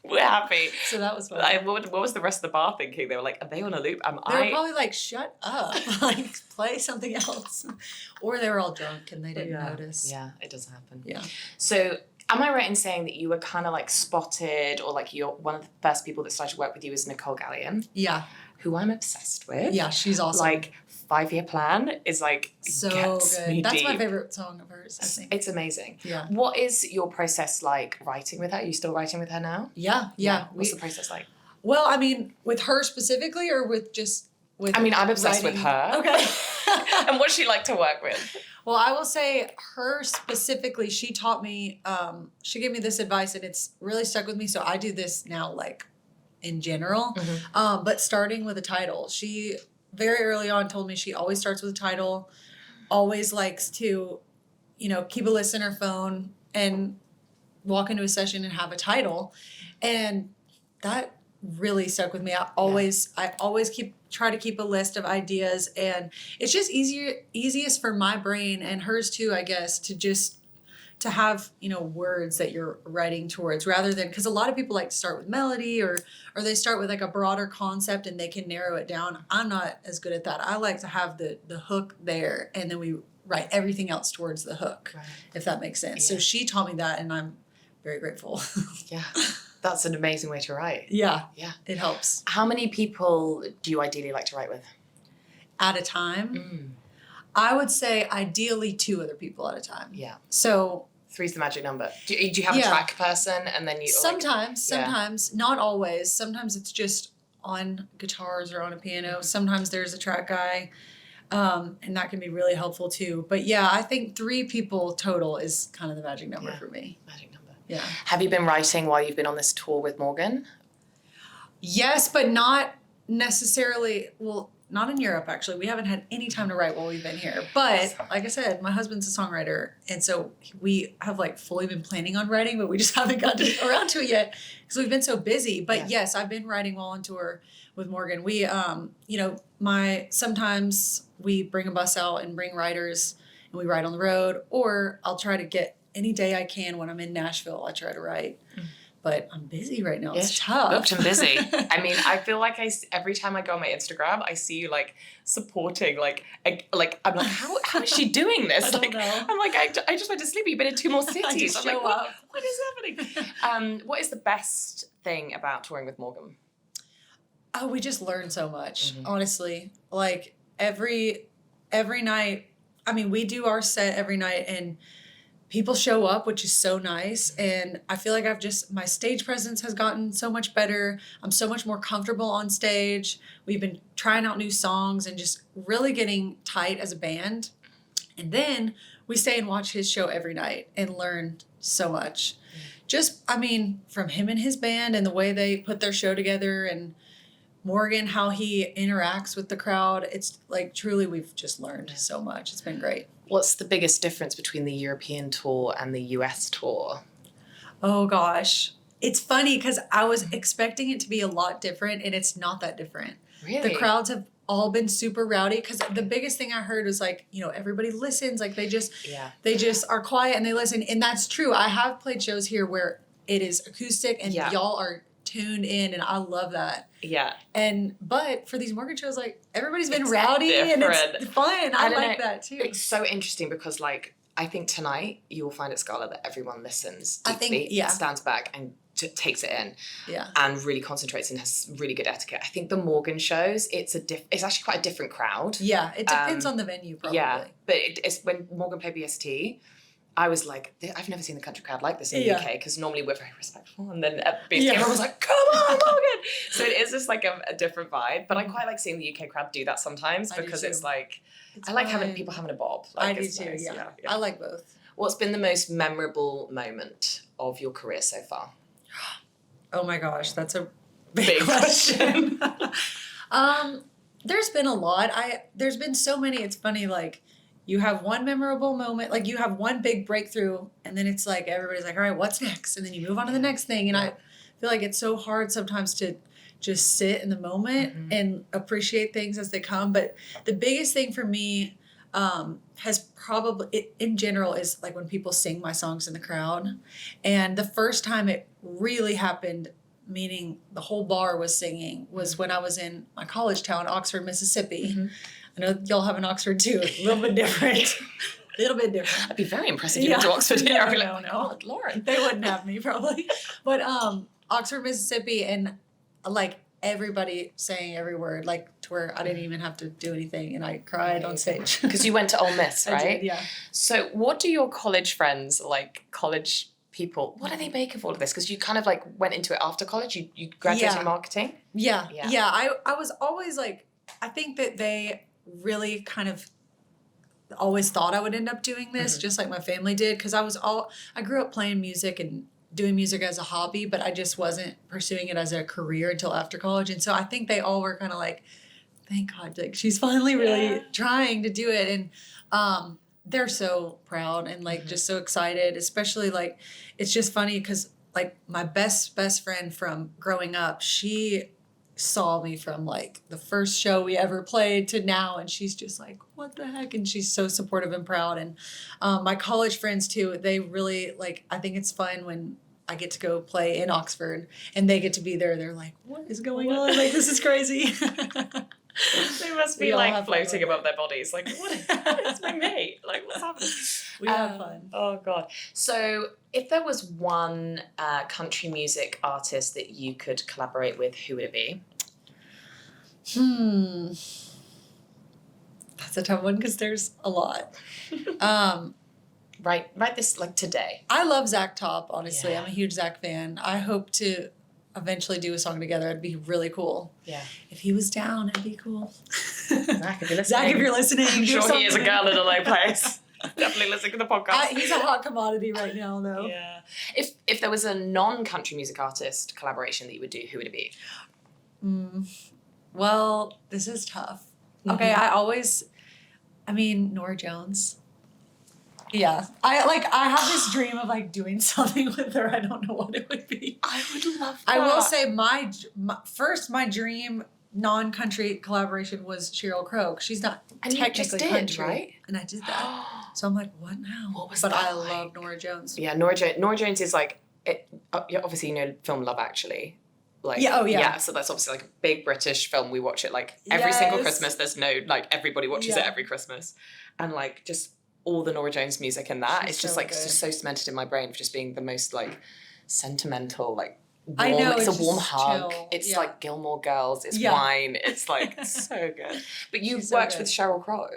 Speaker 3: we're happy.
Speaker 4: So that was fun.
Speaker 3: What was the rest of the bar thinking? They were like, are they on a loop?
Speaker 4: They were probably like, shut up. Like, play something else. Or they were all drunk and they didn't notice.
Speaker 3: Yeah, it does happen.
Speaker 4: Yeah.
Speaker 3: So am I right in saying that you were kind of like spotted or like you're one of the first people that started to work with you was Nicole Gallion?
Speaker 4: Yeah.
Speaker 3: Who I'm obsessed with.
Speaker 4: Yeah, she's awesome.
Speaker 3: Like, 5-Year Plan is like
Speaker 4: so
Speaker 3: gets
Speaker 4: good.
Speaker 3: me
Speaker 4: That's
Speaker 3: deep.
Speaker 4: my favorite song of hers, I think.
Speaker 3: It's amazing.
Speaker 4: Yeah.
Speaker 3: What is your process like writing with her? Are you still writing with her now?
Speaker 4: Yeah.
Speaker 3: What's the process like?
Speaker 4: Well, I mean, with her specifically or with just with
Speaker 3: I mean, I'm obsessed
Speaker 4: writing?
Speaker 3: with her.
Speaker 4: Okay.
Speaker 3: And what's she like to work with?
Speaker 4: Well, I will say her specifically, she taught me, she gave me this advice and it's really stuck with me. So I do this now, like in general, but starting with a title. She very early on told me she always starts with a title, always likes to, you know, keep a list in her phone and walk into a session and have a title. And that really stuck with me. I always try to keep a list of ideas and it's just easiest for my brain and hers too, I guess, to have, you know, words that you're writing towards rather than, because a lot of people like to start with melody or they start with like a broader concept and they can narrow it down. I'm not as good at that. I like to have the hook there and then we write everything else towards the hook, if that makes sense. So she taught me that and I'm very grateful.
Speaker 3: Yeah. That's an amazing way to write.
Speaker 4: Yeah.
Speaker 3: Yeah.
Speaker 4: It helps.
Speaker 3: How many people do you ideally like to write with?
Speaker 4: At a time? I would say ideally 2 other people at a time.
Speaker 3: Yeah.
Speaker 4: So
Speaker 3: 3's the magic number. Do you have a track person and then you...
Speaker 4: Sometimes, not always. Sometimes it's just on guitars or on a piano. Sometimes there's a track guy. And that can be really helpful too. But yeah, I think 3 people total is kind of the magic number for me.
Speaker 3: Magic number.
Speaker 4: Yeah.
Speaker 3: Have you been writing while you've been on this tour with Morgan?
Speaker 4: Yes, but not necessarily. Well, not in Europe, actually. We haven't had any time to write while we've been here. But like I said, my husband's a songwriter. And so we have like fully been planning on writing, but we just haven't gotten around to it yet because we've been so busy. But yes, I've been writing while on tour with Morgan. We, sometimes we bring a bus out and bring writers and we write on the road, or I'll try to get any day I can when I'm in Nashville, I try to write. But I'm busy right now. It's tough.
Speaker 3: Booked and busy. I mean, I feel like every time I go on my Instagram, I see you like supporting, like I'm like, how is she doing this?
Speaker 4: I don't know.
Speaker 3: I'm like, I just went to sleep. You've been in 2 more cities.
Speaker 4: I just
Speaker 3: I'm
Speaker 4: show
Speaker 3: like,
Speaker 4: up.
Speaker 3: what is happening? What is the best thing about touring with Morgan?
Speaker 4: Oh, we just learn so much, honestly. Like every night, I mean, we do our set every night and people show up, which is so nice. And I feel like my stage presence has gotten so much better. I'm so much more comfortable on stage. We've been trying out new songs and just really getting tight as a band. And then we stay and watch his show every night and learn so much. Just, I mean, from him and his band and the way they put their show together, and Morgan, how he interacts with the crowd. It's like truly we've just learned so much. It's been great.
Speaker 3: What's the biggest difference between the European tour and the US tour?
Speaker 4: Oh gosh. It's funny because I was expecting it to be a lot different and it's not that different.
Speaker 3: Really?
Speaker 4: The crowds have all been super rowdy because the biggest thing I heard was like, everybody listens. Like they just are quiet and they listen. And that's true. I have played shows here where it is acoustic and y'all are tuned in, and I love that.
Speaker 3: Yeah.
Speaker 4: But for these Morgan shows, like everybody's been rowdy and it's fun. I like that too.
Speaker 3: It's so interesting because like I think tonight you will find at Scala that everyone listens deeply, stands back and takes it in, and really concentrates and has really good etiquette. I think the Morgan shows it's actually quite a different crowd.
Speaker 4: Yeah, it depends on the venue probably.
Speaker 3: Yeah, but it's when Morgan played BST. I was like, I've never seen the country crowd like this in the UK because normally we're very respectful. And then at BST, everyone was like, come on, Morgan. So it is just like a different vibe. But I quite like seeing the UK crowd do that sometimes because it's like, I like having people having a bob. Like,
Speaker 4: I do too,
Speaker 3: nice.
Speaker 4: yeah. I like both.
Speaker 3: What's been the most memorable moment of your career so far?
Speaker 4: Oh my gosh, that's a big question. There's been a lot. There's been so many. It's funny, like, you have one memorable moment, like you have one big breakthrough, and then it's like everybody's like, all right, what's next? And then you move on to the next thing. And I feel like it's so hard sometimes to just sit in the moment and appreciate things as they come. But the biggest thing for me has probably, in general, is like when people sing my songs in the crowd. And the first time it really happened, meaning the whole bar was singing, was when I was in my college town, Oxford, Mississippi. I know y'all have an Oxford too, a little bit different. A little bit different.
Speaker 3: I'd be very impressed if you went to Oxford here. I'd be like,
Speaker 4: no.
Speaker 3: Lauren.
Speaker 4: They wouldn't have me probably. But Oxford, Mississippi, and like everybody saying every word, like to where I didn't even have to do anything, and I cried on stage.
Speaker 3: Because you went to Ole Miss, right?
Speaker 4: I did, yeah.
Speaker 3: So what do your college friends, like college people, what do they make of all of this? Because you kind of like went into it after college. You graduated in marketing.
Speaker 4: Yeah. I was always like, I think that they really kind of always thought I would end up doing this, just like my family did, because I grew up playing music and doing music as a hobby, but I just wasn't pursuing it as a career until after college. And so I think they all were kind of like, thank God, like she's finally really trying to do it. And they're so proud and like just so excited, especially like, it's just funny because like my best friend from growing up, she saw me from like the first show we ever played to now, and she's just like, what the heck? And she's so supportive and proud. And my college friends too, they really like, I think it's fun when I get to go play in Oxford and they get to be there. They're like, what is going on? Like, this is crazy.
Speaker 3: They must be like floating above their bodies. Like, what is my mate? Like, what's happening?
Speaker 4: We have fun.
Speaker 3: Oh, God. So if there was one country music artist that you could collaborate with, who would it be?
Speaker 4: That's a tough one because there's a lot.
Speaker 3: Right this, like, today.
Speaker 4: I love Zach Top, honestly.
Speaker 3: Yeah.
Speaker 4: I'm a huge Zach fan. I hope to eventually do a song together. It'd be really cool.
Speaker 3: Yeah.
Speaker 4: If he was down, it'd be cool.
Speaker 3: Zach, if you're listening.
Speaker 4: Zach, if you're listening.
Speaker 3: I'm sure he is a girl in a low place. Definitely listening to the podcast.
Speaker 4: He's a hot commodity right now, though.
Speaker 3: Yeah. If there was a non-country music artist collaboration that you would do, who would it be?
Speaker 4: Well, this is tough. Okay, I mean, Nora Jones. Yeah. I have this dream of like doing something with her. I don't know what it would be.
Speaker 3: I would love that.
Speaker 4: I will say my dream non-country collaboration was Sheryl Crow. She's not
Speaker 3: And you
Speaker 4: technically
Speaker 3: just did,
Speaker 4: country,
Speaker 3: right?
Speaker 4: and I did that. So I'm like, what now?
Speaker 3: What was
Speaker 4: but
Speaker 3: that
Speaker 4: I
Speaker 3: like?
Speaker 4: love Nora Jones.
Speaker 3: Yeah, Nora Jones is like, obviously, you know, film Love Actually. Like,
Speaker 4: Yeah, oh, yeah.
Speaker 3: Yeah, so that's obviously like a big British film. We watch it like every single
Speaker 4: Yes.
Speaker 3: Christmas. There's no, like, everybody watches it
Speaker 4: Yeah.
Speaker 3: every Christmas. And like, just all the Nora Jones music in that,
Speaker 4: She's
Speaker 3: it's just
Speaker 4: so
Speaker 3: like, it's
Speaker 4: good.
Speaker 3: just so cemented in my brain for just being the most like sentimental, like, warm.
Speaker 4: I know,
Speaker 3: it's
Speaker 4: it's
Speaker 3: a warm
Speaker 4: just
Speaker 3: hug.
Speaker 4: chill.
Speaker 3: It's
Speaker 4: Yeah.
Speaker 3: like Gilmore Girls. It's
Speaker 4: Yeah.
Speaker 3: wine. It's like so good. But you
Speaker 4: She's so
Speaker 3: worked
Speaker 4: good.
Speaker 3: with Sheryl Crow.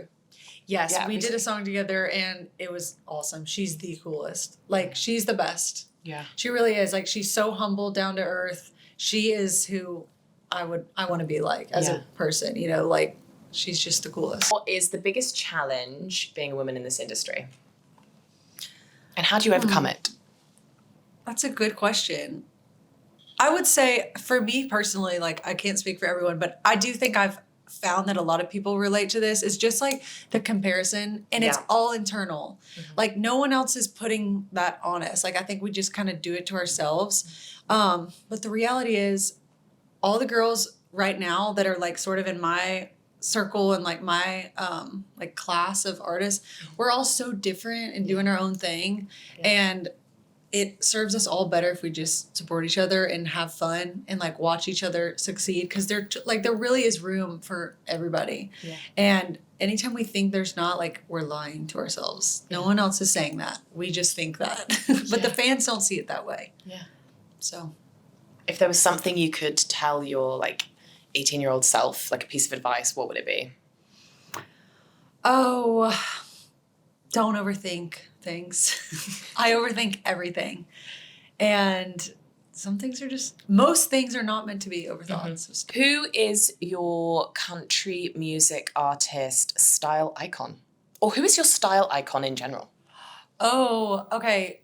Speaker 4: Yes,
Speaker 3: Yeah,
Speaker 4: we did
Speaker 3: recently.
Speaker 4: a song together and it was awesome. She's the coolest. Like, she's the best.
Speaker 3: Yeah.
Speaker 4: She really is. Like, she's so humble, down to earth. She is who I want to be like as
Speaker 3: Yeah.
Speaker 4: a person, you know, like she's just the coolest.
Speaker 3: What is the biggest challenge being a woman in this industry? And how do you overcome it?
Speaker 4: That's a good question. I would say for me personally, like I can't speak for everyone, but I do think I've found that a lot of people relate to this. It's just like the comparison and it's
Speaker 3: Yeah.
Speaker 4: all internal. Like no one else is putting that on us. Like I think we just kind of do it to ourselves. But the reality is all the girls right now that are like sort of in my circle and like my like class of artists, we're all so different and doing our own thing. And it serves us all better if we just support each other and have fun and like watch each other succeed because there really is room for everybody.
Speaker 3: Yeah.
Speaker 4: And anytime we think there's not, like we're lying to ourselves. No one else is saying that. We just think that. But the fans don't see it that way.
Speaker 3: Yeah.
Speaker 4: So
Speaker 3: If there was something you could tell your like 18-year-old self, like a piece of advice, what would it be?
Speaker 4: oh, don't overthink things. I overthink everything. And most things are not meant to be overthought. So
Speaker 3: Who is your country music artist style icon? Or who is your style icon in general?
Speaker 4: Oh, okay.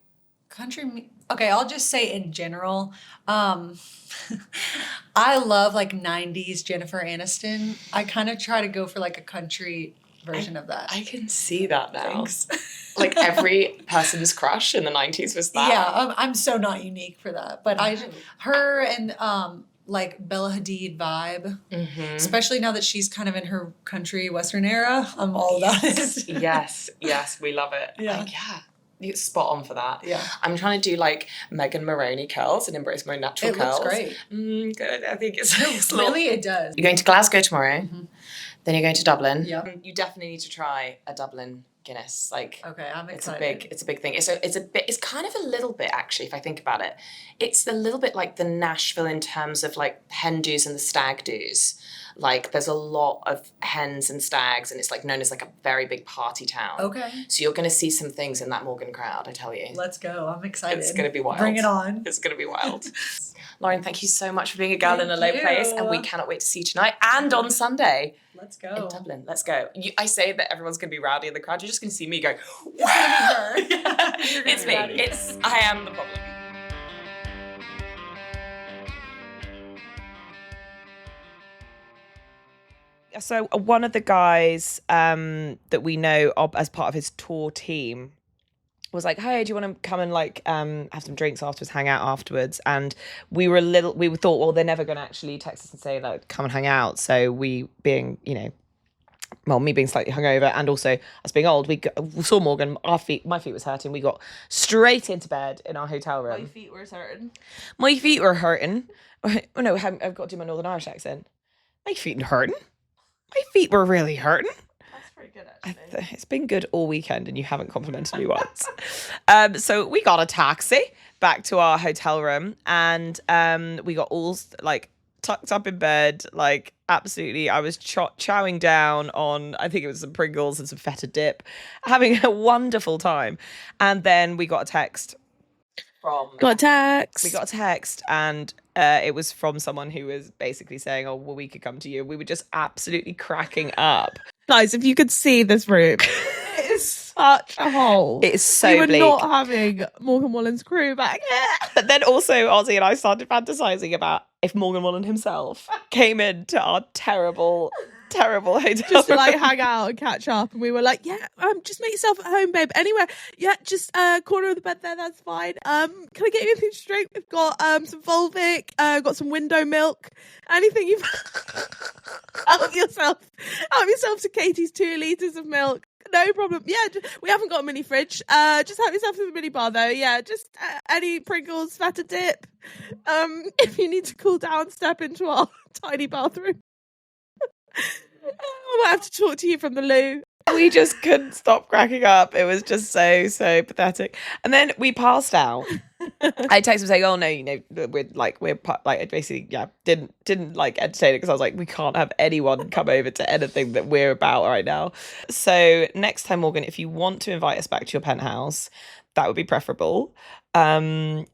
Speaker 4: Okay, I'll just say in general, I love like 90s Jennifer Aniston. I kind of try to go for like a country version of that.
Speaker 3: I can see that now.
Speaker 4: Thanks.
Speaker 3: Like every person's crush in the 90s was that.
Speaker 4: Yeah, I'm so not unique for that. But her and like Bella Hadid vibe, especially now that she's kind of in her country Western era, I'm all about it.
Speaker 3: Yes, we love it.
Speaker 4: Yeah.
Speaker 3: Like, yeah. You're spot on for that.
Speaker 4: Yeah.
Speaker 3: I'm trying to do like Megan Maroney curls and embrace my natural
Speaker 4: It
Speaker 3: curls.
Speaker 4: looks great.
Speaker 3: Good. I think it's little-
Speaker 4: Really, it does.
Speaker 3: You're going to Glasgow tomorrow. Then you're going to Dublin.
Speaker 4: Yep.
Speaker 3: You definitely need to try a Dublin Guinness. Like
Speaker 4: Okay, I'm
Speaker 3: it's a
Speaker 4: excited.
Speaker 3: big thing. It's kind of a little bit actually, if I think about it. It's a little bit like the Nashville in terms of like hen do's and the stag do's. Like there's a lot of hens and stags and it's like known as like a very big party town.
Speaker 4: Okay.
Speaker 3: So you're going to see some things in that Morgan crowd, I tell you.
Speaker 4: Let's go. I'm excited.
Speaker 3: It's going to be wild.
Speaker 4: Bring it on.
Speaker 3: It's going to be wild. Lauren, thank you so much for being a girl in a low
Speaker 4: Thank
Speaker 3: place.
Speaker 4: you.
Speaker 3: And we cannot wait to see you tonight and on Sunday
Speaker 4: Let's
Speaker 3: in
Speaker 4: go.
Speaker 3: Dublin. Let's go. I say that everyone's going to be rowdy in the crowd. You're just going to see me go,
Speaker 4: It's gonna be her.
Speaker 3: Yeah.
Speaker 4: You're gonna
Speaker 3: It's
Speaker 4: be
Speaker 3: me.
Speaker 4: rowdy.
Speaker 3: I am the problem.
Speaker 1: So one of the guys that we know as part of his tour team was like, hey, do you want to come and like have some drinks afterwards, hang out afterwards? And we thought, well, they're never going to actually text us and say like, come and hang out. So we being, me being slightly hungover and also us being old, we saw Morgan, my feet was hurting. We got straight into bed in our hotel room.
Speaker 2: My feet were hurting.
Speaker 1: My feet were hurting. Oh no, I've got to do my Northern Irish accent. My feet hurting. My feet were really hurting.
Speaker 2: That's pretty good, actually.
Speaker 1: It's been good all weekend and you haven't complimented me once. So we got a taxi back to our hotel room and we got all like tucked up in bed, like absolutely. I was chowing down on, I think it was some Pringles and some feta dip, having a wonderful time. And then we got a text from...
Speaker 2: Got a text.
Speaker 1: We got a text and it was from someone who was basically saying, oh, well, we could come to you. We were just absolutely cracking up.
Speaker 2: Guys, if you could see this room, it is such a hole.
Speaker 1: It's so
Speaker 2: we were
Speaker 1: bleak.
Speaker 2: not having Morgan Wallens' crew back here.
Speaker 1: But then also Ozzy and I started fantasizing about if Morgan Wallen himself came into our terrible terrible hotel
Speaker 2: just to like
Speaker 1: room.
Speaker 2: hang out and catch up. And we were like, yeah, just make yourself at home, babe. Anywhere, yeah, just corner of the bed there, that's fine. Can I get you anything to drink? We've got some Volvic, got some window milk, anything you've help yourself to Katie's 2 litres of milk. No problem. Yeah, we haven't got a mini fridge. Just help yourself to the mini bar though. Yeah, just any Pringles, feta dip. If you need to cool down, step into our tiny bathroom. I might have to talk to you from the loo.
Speaker 1: We just couldn't stop cracking up. It was just so pathetic. And then we passed out. I texted him saying, "Oh no, we're basically didn't like entertain it because I was like, we can't have anyone come over to anything that we're about right now." So next time, Morgan, if you want to invite us back to your penthouse, that would be preferable.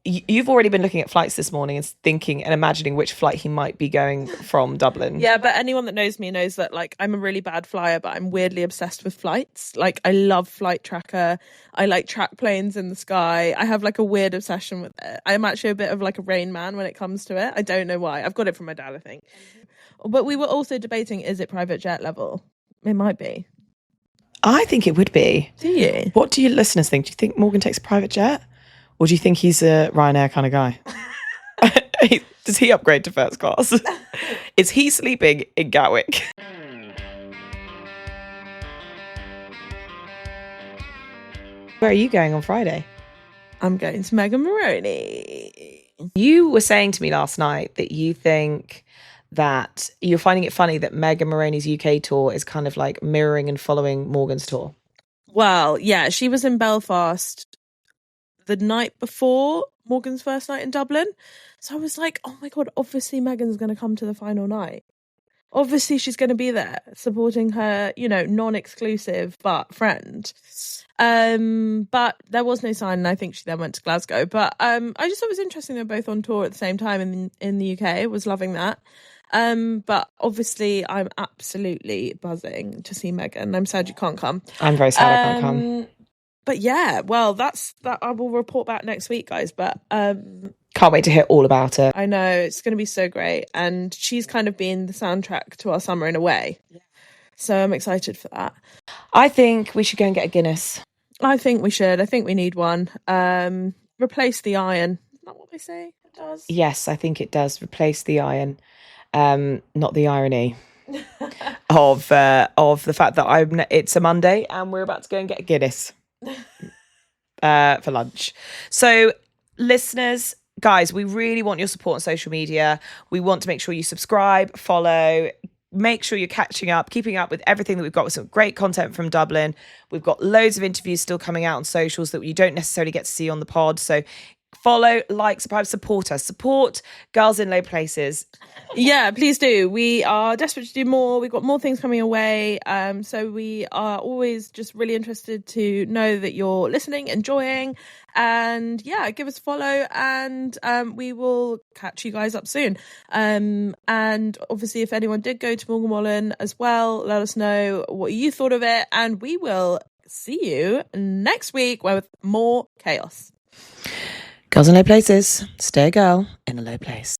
Speaker 1: You've already been looking at flights this morning and thinking and imagining which flight he might be going from Dublin.
Speaker 2: Yeah, but anyone that knows me knows that like I'm a really bad flyer, but I'm weirdly obsessed with flights. Like I love Flight Tracker. I like track planes in the sky. I have like a weird obsession with it. I'm actually a bit of like a Rain Man when it comes to it. I don't know why. I've got it from my dad, I think. But we were also debating, is it private jet level? It might be.
Speaker 1: I think it would be.
Speaker 2: Do you?
Speaker 1: What do your listeners think? Do you think Morgan takes a private jet? Or do you think he's a Ryanair kind of guy? Does he upgrade to first class? Is he sleeping in Gatwick? Where are you going on Friday?
Speaker 2: I'm going to Megan Maroney.
Speaker 1: You were saying to me last night that you think that you're finding it funny that Megan Maroney's UK tour is kind of like mirroring and following Morgan's tour.
Speaker 2: Well, yeah, she was in Belfast the night before Morgan's first night in Dublin. So I was like, oh my God, obviously Megan's going to come to the final night. Obviously she's going to be there supporting her, non-exclusive but friend. But there was no sign, and I think she then went to Glasgow. But I just thought it was interesting they're both on tour at the same time in the UK. Was loving that. But obviously I'm absolutely buzzing to see Megan. I'm sad you can't come.
Speaker 1: I'm very sad I can't come.
Speaker 2: But yeah, well, that's that. I will report back next week, guys. But
Speaker 1: can't wait to hear all about it.
Speaker 2: I know it's going to be so great, and she's kind of been the soundtrack to our summer in a way. Yeah. So I'm excited for that.
Speaker 1: I think we should go and get a Guinness.
Speaker 2: I think we should. I think we need one. Replace the iron. Isn't that what they say it does?
Speaker 1: Yes, I think it does. Replace the iron. Not the irony of the fact that it's a Monday and we're about to go and get a Guinness for lunch. So listeners, guys, we really want your support on social media. We want to make sure you subscribe, follow, make sure you're keeping up with everything that we've got with some great content from Dublin. We've got loads of interviews still coming out on socials that you don't necessarily get to see on the pod. So follow, like, subscribe, support us. Support Girls in Low Places.
Speaker 2: Yeah, please do. We are desperate to do more. We've got more things coming away. So we are always just really interested to know that you're listening, enjoying, and yeah, give us a follow, and we will catch you guys up soon. And obviously, if anyone did go to Morgan Wallen as well, let us know what you thought of it, and we will see you next week with more chaos.
Speaker 1: Girls in Low Places. Stay a girl in a low place.